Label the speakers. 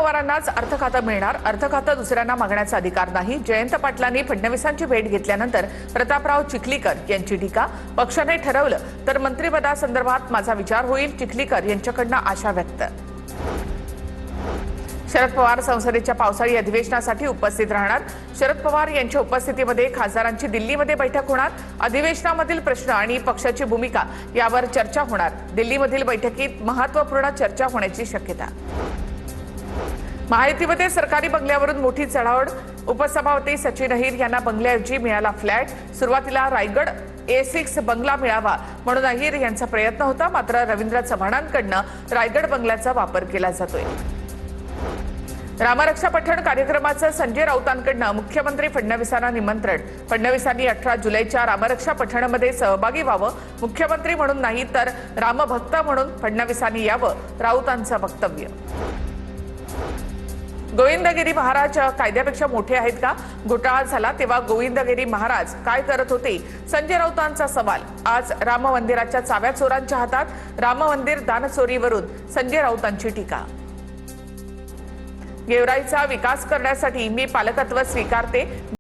Speaker 1: पवारांनाच अर्थ खातं मिळणार, अर्थ खातं दुसऱ्यांना मागण्याचा अधिकार नाही. जयंत पाटलांनी फडणवीसांची भेट घेतल्यानंतर प्रतापराव चिखलीकर यांची टीका. पक्षाने ठरवलं तर मंत्रिपदासंदर्भात माझा विचार होईल, चिखलीकर यांच्याकडनं आशा व्यक्त. शरद पवार संसदेच्या पावसाळी अधिवेशनासाठी उपस्थित राहणार. शरद पवार यांच्या उपस्थितीमध्ये खासदारांची दिल्लीमध्ये बैठक होणार. अधिवेशनामधील प्रश्न आणि पक्षाची भूमिका यावर चर्चा होणार. दिल्लीमधील बैठकीत महत्त्वपूर्ण चर्चा होण्याची शक्यता. महायुतीमध्ये सरकारी बंगल्यावरून मोठी चढाओढ. उपसभापती सचिन अहिर यांना बंगल्याऐवजी मिळाला फ्लॅट. सुरुवातीला रायगड A6 बंगला मिळावा म्हणून अहिर यांचा प्रयत्न होता, मात्र रवींद्र चव्हाणांकडनं रायगड बंगल्याचा वापर केला जातोय. रामरक्षा पठण कार्यक्रमाचं संजय राऊतांकडनं मुख्यमंत्री फडणवीसांना निमंत्रण. फडणवीसांनी 18 जुलैच्या रामरक्षा पठणमध्ये सहभागी व्हावं. मुख्यमंत्री म्हणून नाही तर रामभक्त म्हणून फडणवीसांनी यावं, राऊतांचं वक्तव्य. गोविंदगिरी महाराज कायद्यापेक्षा मोठे आहेत का? घोटाळा झाला तेव्हा गोविंदगिरी महाराज काय करत होते? संजय राऊतांचा सवाल. आज राम मंदिराच्या चाव्या चोरांच्या हातात. राम मंदिर दानचोरीवरून संजय राऊतांची टीका. गेवराईचा विकास करण्यासाठी मी पालकत्व स्वीकारते.